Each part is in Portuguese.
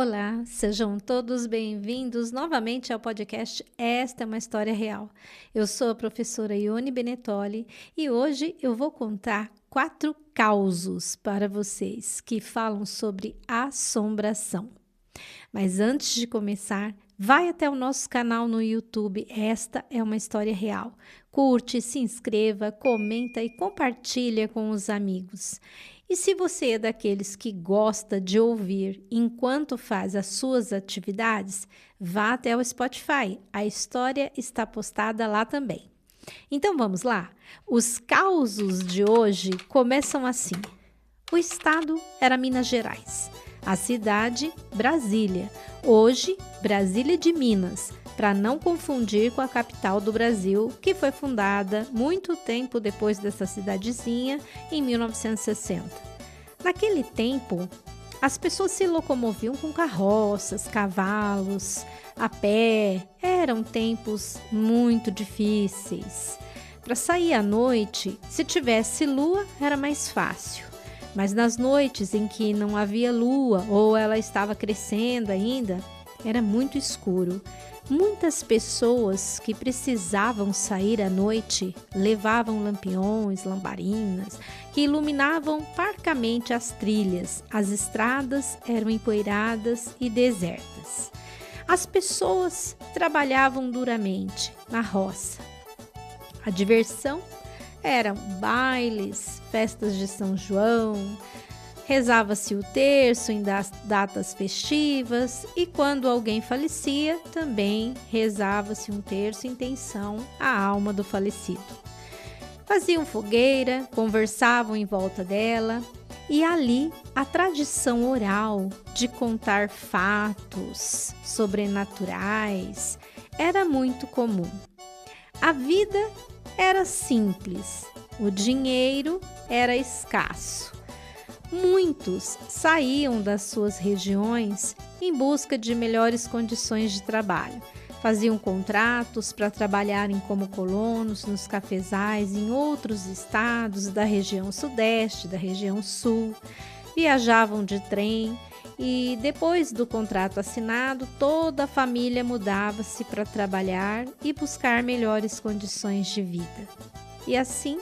Olá, sejam todos bem-vindos novamente ao podcast Esta é uma História Real. Eu sou a professora Ione Benettoli e hoje eu vou contar 4 causos para vocês que falam sobre assombração. Mas antes de começar, vai até o nosso canal no YouTube, Esta é uma História Real. Curte, se inscreva, comenta e compartilha com os amigos. E se você é daqueles que gosta de ouvir enquanto faz as suas atividades, vá até o Spotify. A história está postada lá também. Então vamos lá? Os causos de hoje começam assim. O estado era Minas Gerais. A cidade, Brasília. Hoje, Brasília de Minas, para não confundir com a capital do Brasil, que foi fundada muito tempo depois dessa cidadezinha, em 1960. Naquele tempo, as pessoas se locomoviam com carroças, cavalos, a pé. Eram tempos muito difíceis. Para sair à noite, se tivesse lua, era mais fácil. Mas nas noites em que não havia lua ou ela estava crescendo ainda, era muito escuro. Muitas pessoas que precisavam sair à noite levavam lampiões, lamparinas, que iluminavam parcamente as trilhas. As estradas eram empoeiradas e desertas. As pessoas trabalhavam duramente na roça. A diversão eram bailes, festas de São João, rezava-se o terço em datas festivas e quando alguém falecia, também rezava-se um terço em intenção à alma do falecido. Faziam fogueira, conversavam em volta dela e ali a tradição oral de contar fatos sobrenaturais era muito comum. A vida era simples, o dinheiro era escasso. Muitos saíam das suas regiões em busca de melhores condições de trabalho. Faziam contratos para trabalharem como colonos nos cafezais em outros estados da região sudeste, da região sul. Viajavam de trem e depois do contrato assinado, toda a família mudava-se para trabalhar e buscar melhores condições de vida. E assim,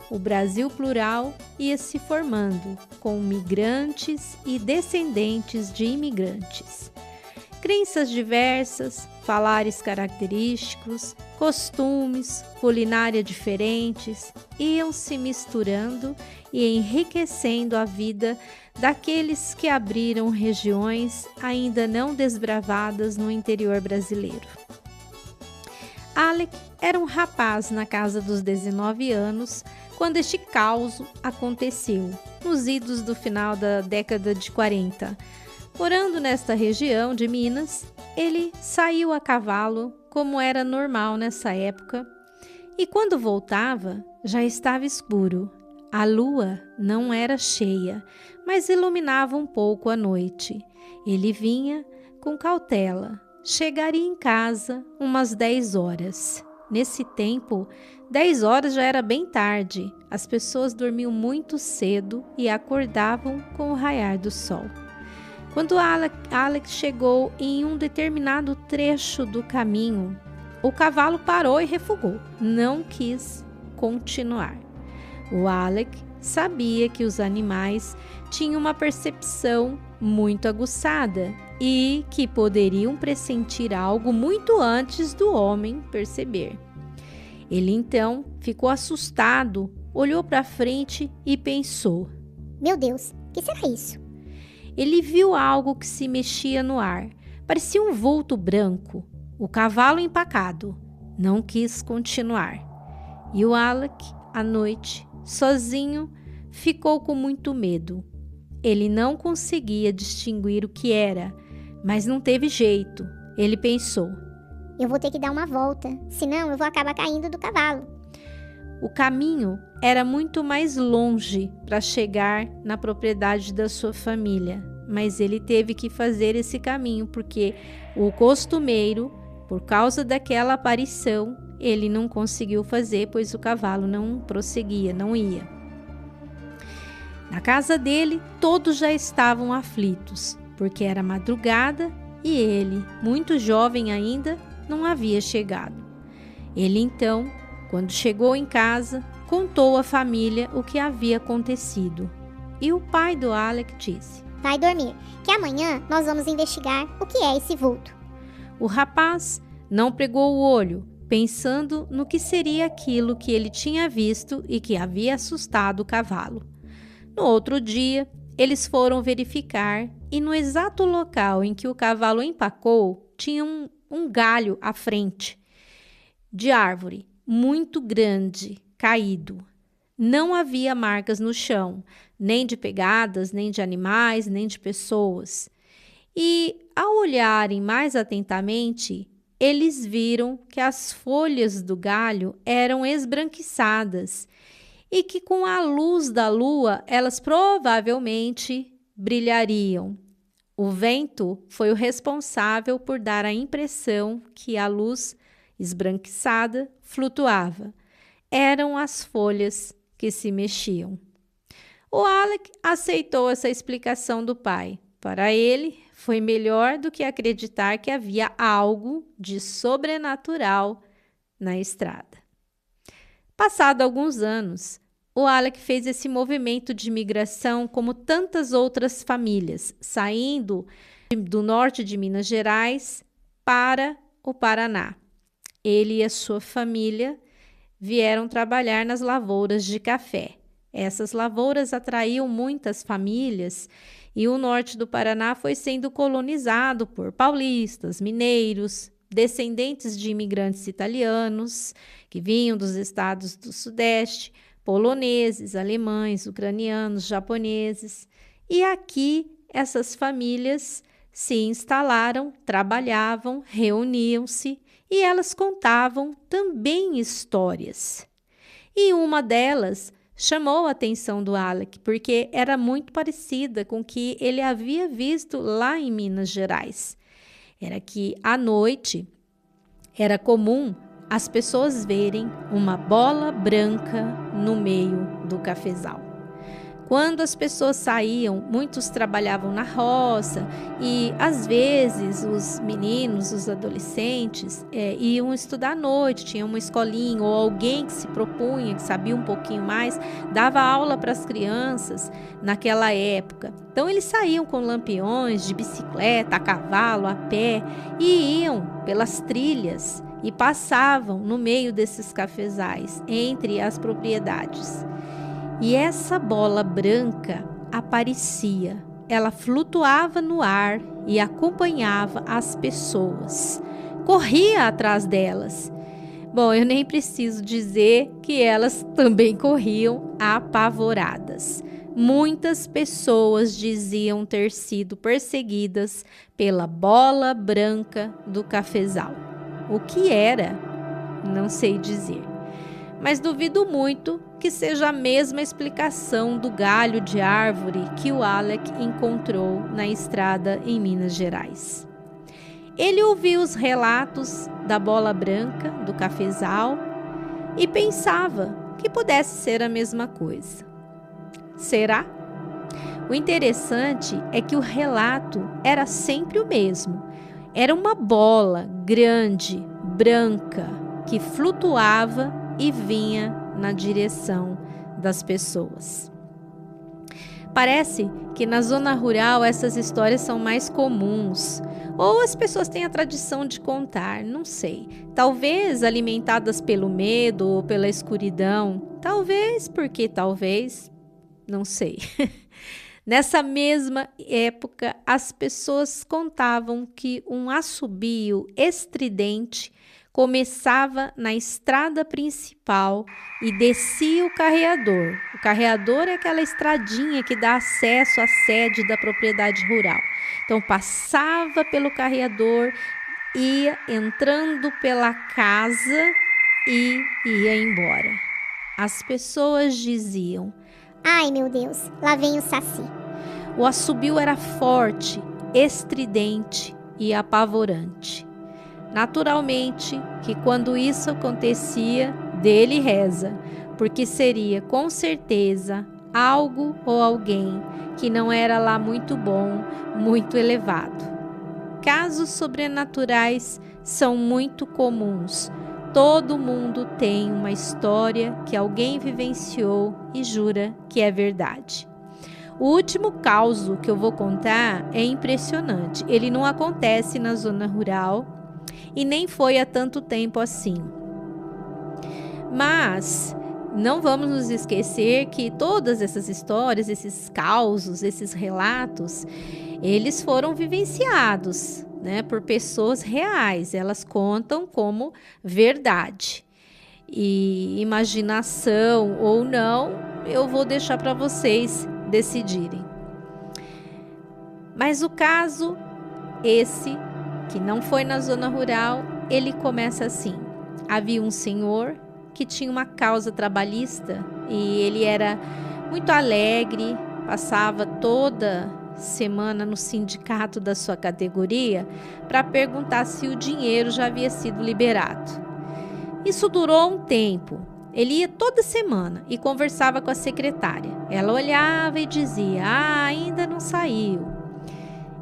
o Brasil plural ia se formando, com migrantes e descendentes de imigrantes. Crenças diversas, falares característicos, costumes, culinária diferentes, iam se misturando e enriquecendo a vida daqueles que abriram regiões ainda não desbravadas no interior brasileiro. Alec era um rapaz na casa dos 19 anos quando este caos aconteceu, nos idos do final da década de 40. Morando nesta região de Minas, ele saiu a cavalo, como era normal nessa época, e quando voltava, já estava escuro. A lua não era cheia, mas iluminava um pouco a noite. Ele vinha com cautela. Chegaria em casa umas 10 horas. Nesse tempo, 10 horas já era bem tarde. As pessoas dormiam muito cedo e acordavam com o raiar do sol. Quando Alex chegou em um determinado trecho do caminho, o cavalo parou e refugou. Não quis continuar. O Alec sabia que os animais tinham uma percepção muito aguçada e que poderiam pressentir algo muito antes do homem perceber. Ele então ficou assustado, olhou para frente e pensou: Meu Deus, o que será isso? Ele viu algo que se mexia no ar. Parecia um vulto branco. O cavalo empacado. Não quis continuar. E o Alec, à noite, sozinho, ficou com muito medo. Ele não conseguia distinguir o que era, mas não teve jeito. Ele pensou: Eu vou ter que dar uma volta, senão eu vou acabar caindo do cavalo. O caminho era muito mais longe para chegar na propriedade da sua família, mas ele teve que fazer esse caminho porque o costumeiro, por causa daquela aparição, ele não conseguiu fazer, pois o cavalo não prosseguia, não ia. Na casa dele, todos já estavam aflitos. porque era madrugada e ele, muito jovem ainda, não havia chegado. Ele então, quando chegou em casa, contou à família o que havia acontecido. E o pai do Alec disse: Vai dormir, que amanhã nós vamos investigar o que é esse vulto. O rapaz não pregou o olho, pensando no que seria aquilo que ele tinha visto e que havia assustado o cavalo. No outro dia, eles foram verificar e no exato local em que o cavalo empacou, tinha um galho à frente de árvore, muito grande, caído. Não havia marcas no chão, nem de pegadas, nem de animais, nem de pessoas. E, ao olharem mais atentamente, eles viram que as folhas do galho eram esbranquiçadas e que com a luz da lua elas provavelmente brilhariam. O vento foi o responsável por dar a impressão que a luz esbranquiçada flutuava. Eram as folhas que se mexiam. O Alec aceitou essa explicação do pai. Para ele, foi melhor do que acreditar que havia algo de sobrenatural na estrada. Passado alguns anos, o Alec fez esse movimento de migração como tantas outras famílias, saindo do norte de Minas Gerais para o Paraná. Ele e a sua família vieram trabalhar nas lavouras de café. Essas lavouras atraíam muitas famílias e o norte do Paraná foi sendo colonizado por paulistas, mineiros, descendentes de imigrantes italianos que vinham dos estados do Sudeste, poloneses, alemães, ucranianos, japoneses. E aqui essas famílias se instalaram, trabalhavam, reuniam-se e elas contavam também histórias. E uma delas chamou a atenção do Alec, porque era muito parecida com o que ele havia visto lá em Minas Gerais. Era que, à noite, era comum as pessoas verem uma bola branca no meio do cafezal. Quando as pessoas saíam, muitos trabalhavam na roça e, às vezes, os meninos, os adolescentes, iam estudar à noite, tinha uma escolinha ou alguém que se propunha, que sabia um pouquinho mais, dava aula para as crianças naquela época. Então, eles saíam com lampiões, de bicicleta, a cavalo, a pé e iam pelas trilhas e passavam no meio desses cafezais, entre as propriedades. E essa bola branca aparecia, ela flutuava no ar e acompanhava as pessoas, corria atrás delas. Bom, eu nem preciso dizer que elas também corriam apavoradas. Muitas pessoas diziam ter sido perseguidas pela bola branca do cafezal. O que era? Não sei dizer. Mas duvido muito que seja a mesma explicação do galho de árvore que o Alec encontrou na estrada em Minas Gerais. Ele ouviu os relatos da bola branca, do cafezal, e pensava que pudesse ser a mesma coisa. Será? O interessante é que o relato era sempre o mesmo. Era uma bola grande, branca, que flutuava e vinha na direção das pessoas. Parece que na zona rural essas histórias são mais comuns, ou as pessoas têm a tradição de contar, não sei. Talvez alimentadas pelo medo ou pela escuridão, talvez, não sei. Nessa mesma época, as pessoas contavam que um assobio estridente começava na estrada principal e descia o carreador. O carreador é aquela estradinha que dá acesso à sede da propriedade rural. Então, passava pelo carreador, ia entrando pela casa e ia embora. As pessoas diziam: Ai, meu Deus, lá vem o Saci. O assobio era forte, estridente e apavorante. Naturalmente que quando isso acontecia, dele reza, porque seria com certeza algo ou alguém que não era lá muito bom, muito elevado. Casos sobrenaturais são muito comuns. Todo mundo tem uma história que alguém vivenciou e jura que é verdade. O último caso que eu vou contar é impressionante. Ele não acontece na zona rural e nem foi há tanto tempo assim. Mas não vamos nos esquecer que todas essas histórias, esses causos, esses relatos, eles foram vivenciados, né, por pessoas reais. Elas contam como verdade. E imaginação ou não, eu vou deixar para vocês decidirem. Mas o caso, esse, que não foi na zona rural, ele começa assim. Havia um senhor que tinha uma causa trabalhista e ele era muito alegre, passava toda semana no sindicato da sua categoria para perguntar se o dinheiro já havia sido liberado. Isso durou um tempo. Ele ia toda semana e conversava com a secretária. Ela olhava e dizia: ainda não saiu.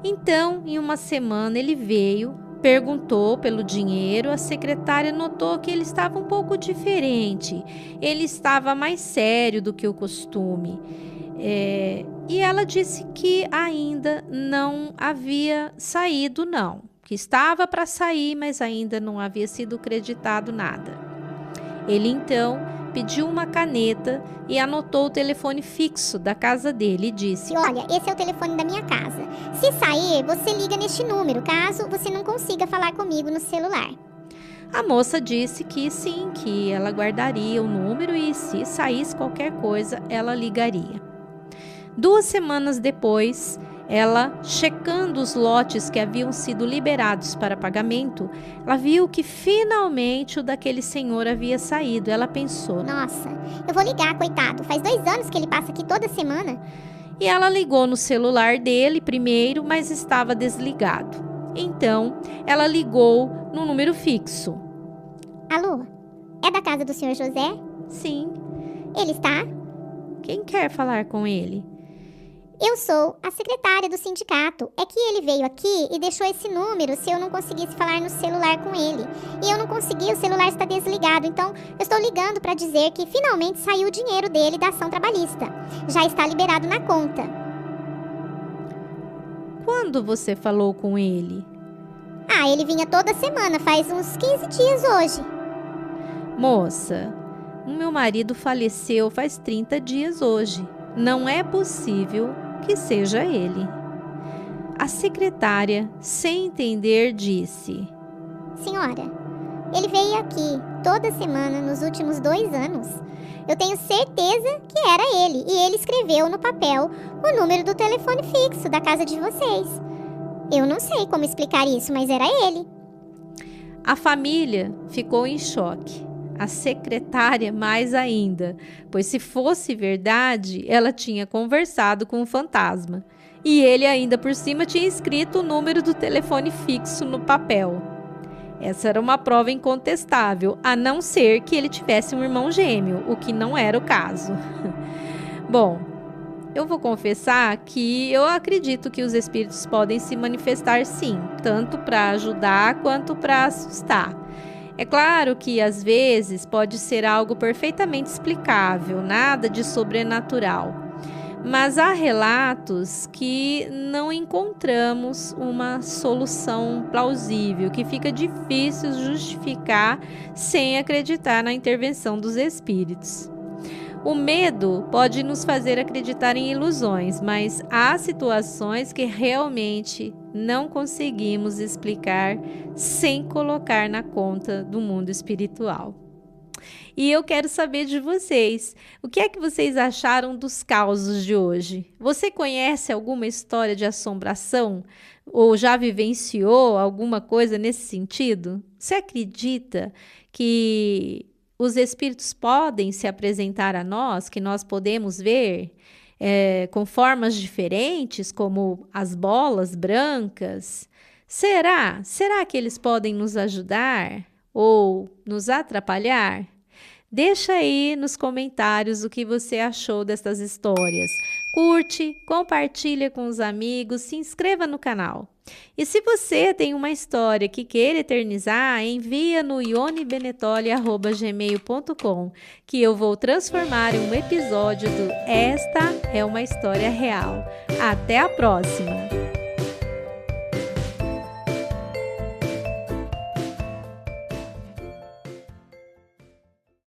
Então, em uma semana, ele veio, perguntou pelo dinheiro. A secretária notou que ele estava um pouco diferente. Ele estava mais sério do que o costume. E ela disse que ainda não havia saído, não. Que estava para sair, mas ainda não havia sido creditado nada. Ele então pediu uma caneta e anotou o telefone fixo da casa dele e disse: olha, esse é o telefone da minha casa. Se sair, você liga neste número, caso você não consiga falar comigo no celular. A moça disse que sim, que ela guardaria o número e se saísse qualquer coisa, ela ligaria. 2 semanas depois, ela, checando os lotes que haviam sido liberados para pagamento, ela viu que finalmente o daquele senhor havia saído. Ela pensou: nossa, eu vou ligar, coitado. Faz 2 anos que ele passa aqui toda semana. E ela ligou no celular dele primeiro, mas estava desligado. Então, ela ligou no número fixo. Alô, é da casa do senhor José? Sim. Ele está? Quem quer falar com ele? Eu sou a secretária do sindicato. É que ele veio aqui e deixou esse número se eu não conseguisse falar no celular com ele. E eu não consegui, o celular está desligado. Então, eu estou ligando para dizer que finalmente saiu o dinheiro dele da ação trabalhista. Já está liberado na conta. Quando você falou com ele? Ele vinha toda semana, faz uns 15 dias hoje. Moça, o meu marido faleceu faz 30 dias hoje. Não é possível que seja ele. A secretária, sem entender, disse: senhora, ele veio aqui toda semana nos últimos 2 anos. Eu tenho certeza que era ele. E ele escreveu no papel o número do telefone fixo da casa de vocês. Eu não sei como explicar isso, mas era ele. A família ficou em choque. A secretária mais ainda, pois se fosse verdade, ela tinha conversado com o fantasma. E ele ainda por cima tinha escrito o número do telefone fixo no papel. Essa era uma prova incontestável, a não ser que ele tivesse um irmão gêmeo, o que não era o caso. Bom, eu vou confessar que eu acredito que os espíritos podem se manifestar sim, tanto para ajudar quanto para assustar. É claro que, às vezes, pode ser algo perfeitamente explicável, nada de sobrenatural. Mas há relatos que não encontramos uma solução plausível, que fica difícil justificar sem acreditar na intervenção dos espíritos. O medo pode nos fazer acreditar em ilusões, mas há situações que realmente não conseguimos explicar sem colocar na conta do mundo espiritual. E eu quero saber de vocês, o que é que vocês acharam dos causos de hoje? Você conhece alguma história de assombração? Ou já vivenciou alguma coisa nesse sentido? Você acredita que os espíritos podem se apresentar a nós, que nós podemos ver com formas diferentes, como as bolas brancas? Será que eles podem nos ajudar ou nos atrapalhar? Deixa aí nos comentários o que você achou dessas histórias. Curte, compartilha com os amigos, se inscreva no canal. E se você tem uma história que queira eternizar, envia no ionibenetoli@gmail.com, que eu vou transformar em um episódio do Esta é uma História Real. Até a próxima!